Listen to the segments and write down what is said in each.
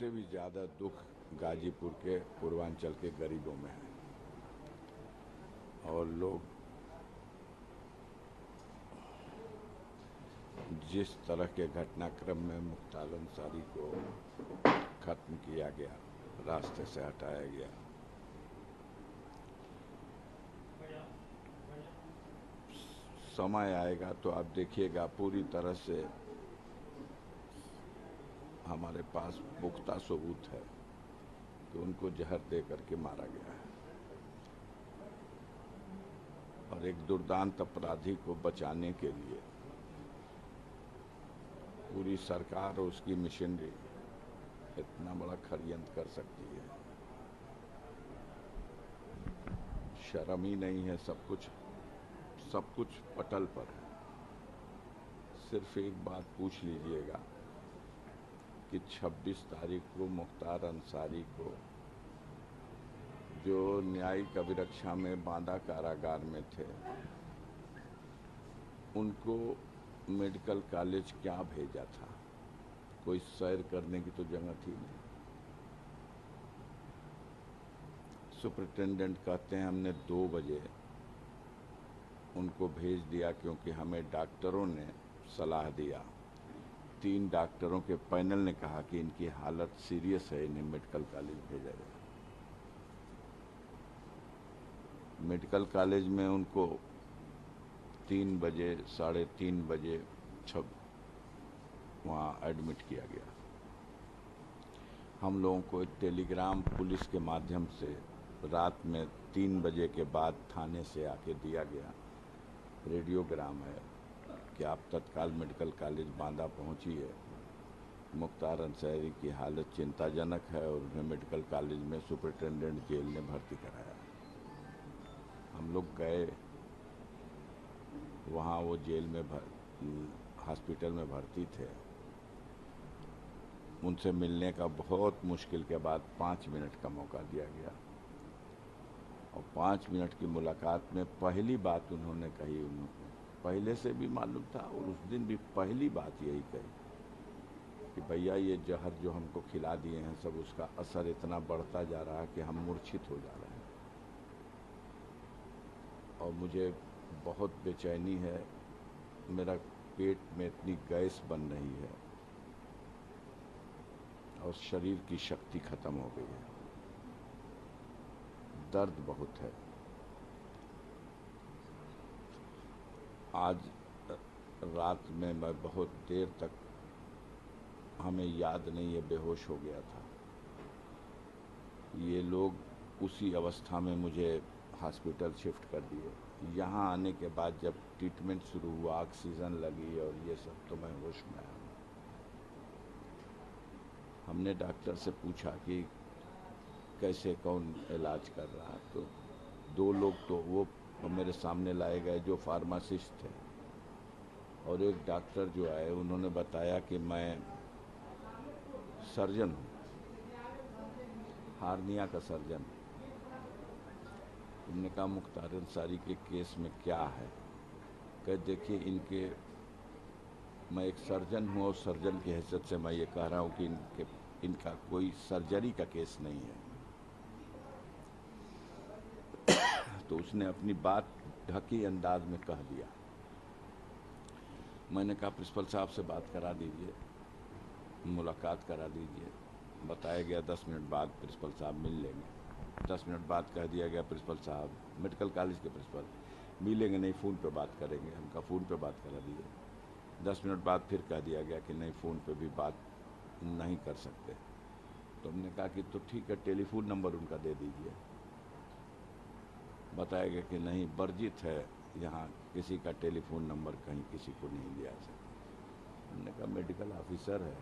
उससे भी ज़्यादा दुख गाजीपुर के पूर्वांचल के गरीबों में है। और लोग जिस तरह के घटनाक्रम में मुख्तार अंसारी को ख़त्म किया गया, रास्ते से हटाया गया, समय आएगा तो आप देखिएगा पूरी तरह से हमारे पास पुख्ता सबूत है कि उनको जहर दे करके मारा गया है। और एक दुर्दांत अपराधी को बचाने के लिए पूरी सरकार और उसकी मशीनरी इतना बड़ा षड्यंत्र कर सकती है, शर्म ही नहीं है। सब कुछ पटल पर है। सिर्फ एक बात पूछ लीजिएगा कि 26 तारीख को मुख्तार अंसारी को, जो न्यायिक अभिरक्षा में बांदा कारागार में थे, उनको मेडिकल कॉलेज क्या भेजा था? कोई सैर करने की तो जगह थी नहीं। सुपरिटेंडेंट कहते हैं हमने 2 बजे उनको भेज दिया क्योंकि हमें डॉक्टरों ने सलाह दिया। 3 डॉक्टरों के पैनल ने कहा कि इनकी हालत सीरियस है, इन्हें मेडिकल कॉलेज भेजा जाए। मेडिकल कॉलेज में उनको 3 बजे 3:30 बजे वहाँ एडमिट किया गया। हम लोगों को एक टेलीग्राम पुलिस के माध्यम से रात में 3 बजे के बाद थाने से आके दिया गया, रेडियोग्राम है कि आप तत्काल मेडिकल कॉलेज बांदा पहुंचिए, मुख्तार अंसारी की हालत चिंताजनक है और उन्हें मेडिकल कॉलेज में सुपरिटेंडेंट जेल ने भर्ती कराया। हम लोग गए वहाँ, वो जेल में हॉस्पिटल में भर्ती थे। उनसे मिलने का बहुत मुश्किल के बाद 5 मिनट का मौका दिया गया और 5 मिनट की मुलाकात में पहली बात उन्होंने कही, उनको पहले से भी मालूम था और उस दिन भी पहली बात यही कही कि भैया ये जहर जो हमको खिला दिए हैं सब, उसका असर इतना बढ़ता जा रहा है कि हम मूर्छित हो जा रहे हैं और मुझे बहुत बेचैनी है, मेरा पेट में इतनी गैस बन रही है और शरीर की शक्ति खत्म हो गई है, दर्द बहुत है। आज रात में मैं बहुत देर तक, हमें याद नहीं है, बेहोश हो गया था। ये लोग उसी अवस्था में मुझे हॉस्पिटल शिफ्ट कर दिए। यहाँ आने के बाद जब ट्रीटमेंट शुरू हुआ, ऑक्सीजन लगी और ये सब, तो मैं होश में आया। हमने डॉक्टर से पूछा कि कैसे, कौन इलाज कर रहा, तो 2 लोग तो वो मेरे सामने लाए गए जो फार्मासिस्ट थे, और एक डॉक्टर जो आए उन्होंने बताया कि मैं सर्जन हूँ, हार्निया का सर्जन। तुमने कहा मुख्तार अंसारी के केस में क्या है? कह देखिए, इनके, मैं एक सर्जन हूँ और सर्जन की हैसियत से मैं ये कह रहा हूँ कि इनका कोई सर्जरी का केस नहीं है। तो उसने अपनी बात ढकी अंदाज में कह दिया। मैंने कहा प्रिंसिपल साहब से बात करा दीजिए, मुलाकात करा दीजिए। बताया गया 10 मिनट बाद प्रिंसिपल साहब मिल लेंगे। 10 मिनट बाद कह दिया गया प्रिंसिपल साहब, मेडिकल कॉलेज के प्रिंसिपल, मिलेंगे नहीं, फ़ोन पे बात करेंगे। हमका फ़ोन पे बात करा दिए। 10 मिनट बाद फिर कह दिया गया कि नहीं, फ़ोन पे भी बात नहीं कर सकते। तो हमने कहा कि तो ठीक है, टेलीफोन नंबर उनका दे दीजिए। बताया गया कि नहीं, वर्जित है, यहाँ किसी का टेलीफोन नंबर कहीं किसी को नहीं दिया जा सकता। हमने कहा मेडिकल ऑफिसर है,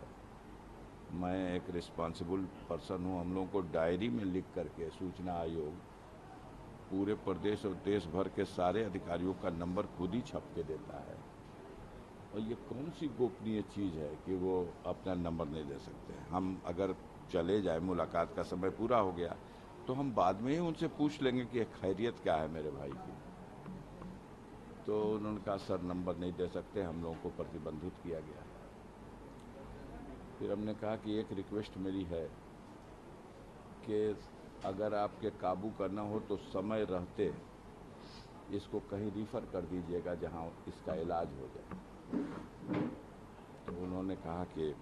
मैं एक रिस्पॉन्सिबल पर्सन हूँ। हम लोगों को डायरी में लिख करके सूचना आयोग पूरे प्रदेश और देश भर के सारे अधिकारियों का नंबर खुद ही छप के देता है, और ये कौन सी गोपनीय चीज़ है कि वो अपना नंबर नहीं दे सकते। हम अगर चले जाए, मुलाकात का समय पूरा हो गया, तो हम बाद में ही उनसे पूछ लेंगे कि खैरियत क्या है मेरे भाई की। तो उन्होंने कहा सर नंबर नहीं दे सकते, हम लोगों को प्रतिबंधित किया गया। फिर हमने कहा कि एक रिक्वेस्ट मेरी है कि अगर आपके काबू करना हो तो समय रहते इसको कहीं रिफ़र कर दीजिएगा जहां इसका इलाज हो जाए। तो उन्होंने कहा कि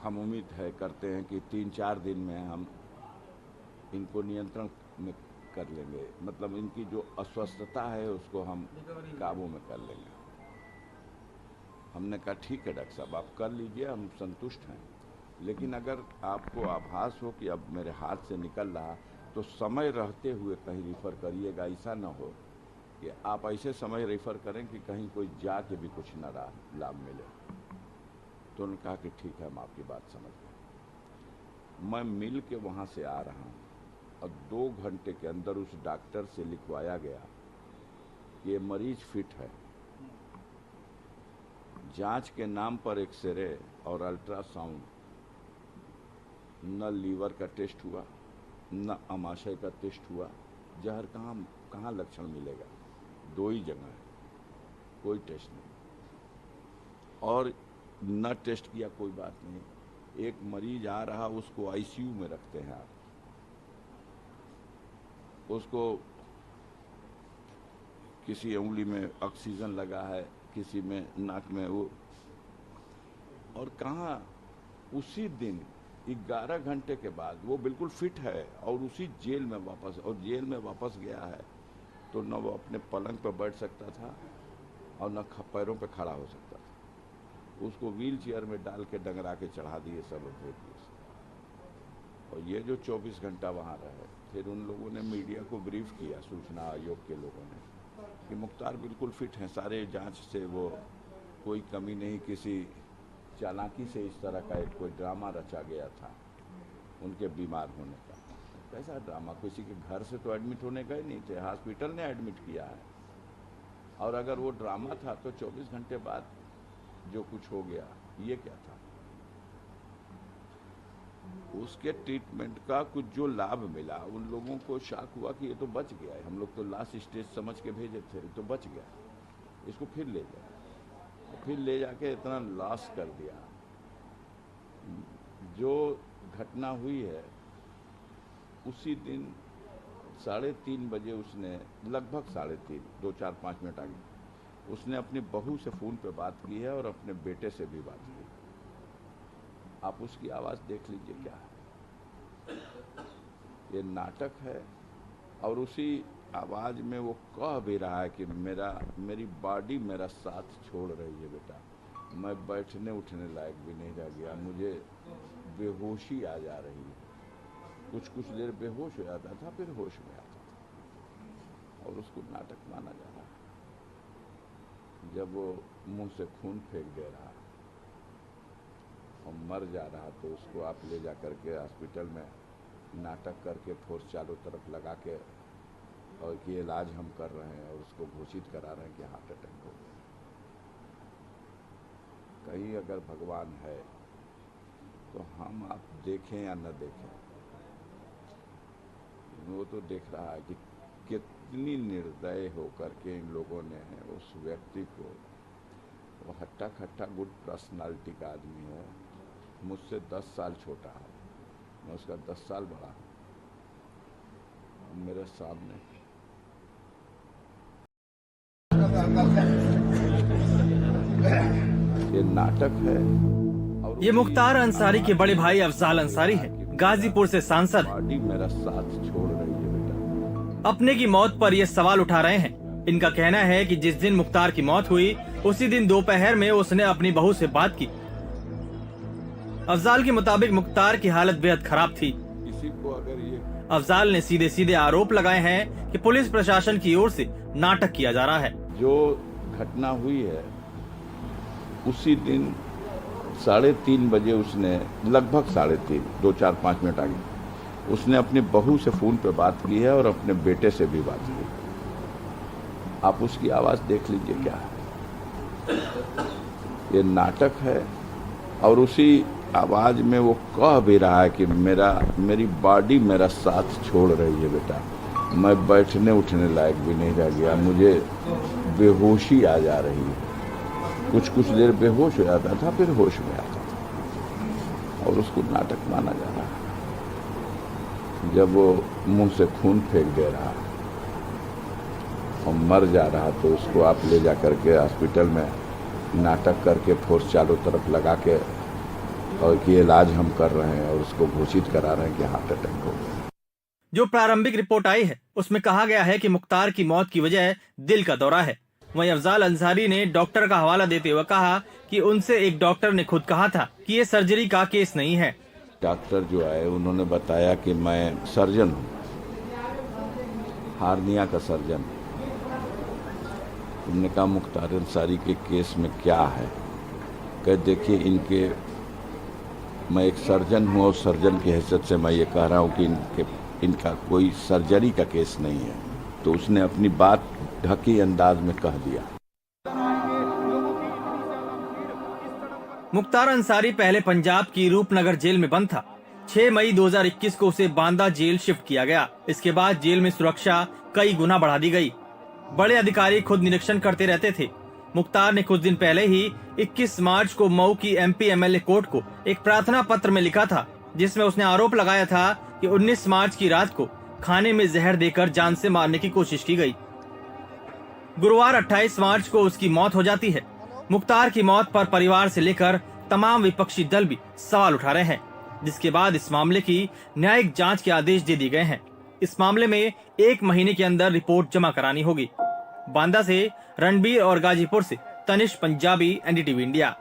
हम उम्मीद है करते हैं कि 3-4 दिन में हम इनको नियंत्रण में कर लेंगे, मतलब इनकी जो अस्वस्थता है उसको हम काबू में कर लेंगे। हमने कहा ठीक है डॉक्टर साहब, आप कर लीजिए, हम संतुष्ट हैं, लेकिन अगर आपको आभास हो कि अब मेरे हाथ से निकल रहा तो समय रहते हुए कहीं रिफ़र करिएगा। ऐसा न हो कि आप ऐसे समय रेफ़र करें कि कहीं कोई जाके भी कुछ न लाभ मिले। तो उन्होंने कहा कि ठीक है, हम आपकी बात समझ गए। मैं मिल के वहाँ से आ रहा हूँ और 2 घंटे के अंदर उस डॉक्टर से लिखवाया गया कि ये मरीज फिट है। जांच के नाम पर एक्सरे और अल्ट्रासाउंड, न लीवर का टेस्ट हुआ, न अमाशय का टेस्ट हुआ। जहर कहाँ लक्षण मिलेगा? 2 ही जगह है, कोई टेस्ट नहीं। और न टेस्ट किया कोई बात नहीं। एक मरीज आ रहा, उसको आईसीयू में रखते हैं आप, उसको किसी उंगली में ऑक्सीजन लगा है, किसी में नाक में वो, और कहाँ उसी दिन 11 घंटे के बाद वो बिल्कुल फिट है और उसी जेल में वापस गया है। तो न वो अपने पलंग पर बैठ सकता था और न पैरों पे खड़ा हो सकता था। उसको व्हील चेयर में डाल के डंगरा के चढ़ा दिए सब भेजिए। और ये जो 24 घंटा वहाँ रहे, फिर उन लोगों ने मीडिया को ब्रीफ किया, सूचना आयोग के लोगों ने, कि मुख्तार बिल्कुल फिट हैं, सारे जांच से वो कोई कमी नहीं, किसी चालाकी से इस तरह का एक कोई ड्रामा रचा गया था उनके बीमार होने का। कैसा ड्रामा? किसी के घर से तो एडमिट होने गए नहीं थे, हॉस्पिटल ने एडमिट किया है। और अगर वो ड्रामा था तो 24 घंटे बाद जो कुछ हो गया, ये क्या था? उसके ट्रीटमेंट का कुछ जो लाभ मिला, उन लोगों को शॉक हुआ कि ये तो बच गया है। हम लोग तो लास्ट स्टेज समझ के भेजे थे, तो बच गया, इसको फिर ले जाए, फिर ले जाके इतना लॉस कर दिया। जो घटना हुई है उसी दिन 3:30 बजे उसने, लगभग 3:30, 2-4-5 मिनट आगे, उसने अपनी बहू से फ़ोन पे बात की है और अपने बेटे से भी बात की। आप उसकी आवाज़ देख लीजिए क्या है। ये नाटक है। और उसी आवाज़ में वो कह भी रहा है कि मेरी बॉडी मेरा साथ छोड़ रही है बेटा, मैं बैठने उठने लायक भी नहीं रह गया, मुझे बेहोशी आ जा रही है। कुछ देर बेहोश हो जाता था, फिर होश में आता था, और उसको नाटक माना जा रहा है। जब वो मुंह से खून फेंक दे रहा और मर जा रहा, तो उसको आप ले जा करके हॉस्पिटल में नाटक करके फोर्स चारों तरफ लगा के, और कि इलाज हम कर रहे हैं, और उसको घोषित करा रहे हैं कि हार्ट अटैक हो गया। कहीं अगर भगवान है तो हम आप देखें या न देखें, वो तो देख रहा है कि कितनी निर्दय होकर के इन लोगों ने उस व्यक्ति को, वो हट्टा खट्टा गुड पर्सनालिटी का आदमी है, मुझसे 10 साल छोटा है, मैं उसका 10 साल बड़ा हूँ, मेरे सामने ये नाटक है। और ये मुख्तार अंसारी के बड़े भाई अफजाल अंसारी हैं, गाजीपुर से सांसद। बॉडी मेरा साथ छोड़ रही है बेटा। अपने की मौत पर ये सवाल उठा रहे हैं। इनका कहना है कि जिस दिन मुख्तार की मौत हुई, उसी दिन दोपहर में उसने अपनी बहू से बात की। अफजाल के मुताबिक मुख्तार की हालत बेहद खराब थी। किसी को अगर ये अफजाल ने सीधे सीधे आरोप लगाए हैं कि पुलिस प्रशासन की ओर से नाटक किया जा रहा है। जो घटना हुई है उसी दिन 3:30 बजे उसने, लगभग 3:30, 2-4-5 मिनट आगे, उसने अपनी बहू से फ़ोन पे बात की है और अपने बेटे से भी बात की। आप उसकी आवाज़ देख लीजिए क्या है। ये नाटक है। और उसी आवाज़ में वो कह भी रहा है कि मेरी बॉडी मेरा साथ छोड़ रही है बेटा, मैं बैठने उठने लायक भी नहीं रह गया, मुझे बेहोशी आ जा रही है। कुछ देर बेहोश हो जाता था, फिर होश में आता था, और उसको नाटक माना जा रहा है। जब वो मुंह से खून फेंक दे रहा और मर जा रहा, तो उसको आप ले जा करके हॉस्पिटल में नाटक करके फोर्स चारों तरफ लगा के और कि इलाज हम कर रहे हैं, और उसको घोषित करा रहे हैं कि हार्ट अटैक हो गया। जो प्रारंभिक रिपोर्ट आई है उसमें कहा गया है कि मुख्तार की मौत की वजह दिल का दौरा है। वहीं अफजाल अंसारी ने डॉक्टर का हवाला देते हुए कहा कि उनसे एक डॉक्टर ने खुद कहा था कि ये सर्जरी का केस नहीं है। डॉक्टर जो आए उन्होंने बताया कि मैं सर्जन हूँ, हार्निया का सर्जन। उन्होंने कहा मुख्तार अंसारी के केस में क्या है? कह देखिए, मैं एक सर्जन हूँ और सर्जन की हैसियत से मैं ये कह रहा हूँ कि इनका कोई सर्जरी का केस नहीं है। तो उसने अपनी बात ढकी अंदाज में कह दिया। मुख्तार अंसारी पहले पंजाब की रूपनगर जेल में बंद था। 6 मई 2021 को उसे बांदा जेल शिफ्ट किया गया। इसके बाद जेल में सुरक्षा कई गुना बढ़ा दी गई। बड़े अधिकारी खुद निरीक्षण करते रहते थे। मुख्तार ने कुछ दिन पहले ही 21 मार्च को मऊ की एमपी एमएलए कोर्ट को एक प्रार्थना पत्र में लिखा था, जिसमें उसने आरोप लगाया था कि 19 मार्च की रात को खाने में जहर देकर जान से मारने की कोशिश की गई। गुरुवार 28 मार्च को उसकी मौत हो जाती है। मुख्तार की मौत पर परिवार से लेकर तमाम विपक्षी दल भी सवाल उठा रहे हैं, जिसके बाद इस मामले की न्यायिक जांच के आदेश दे दिए गए हैं। इस मामले में 1 महीने के अंदर रिपोर्ट जमा करानी होगी। बांदा से रणबीर और गाजीपुर से तनिष्क पंजाबी, एनडीटीवी इंडिया।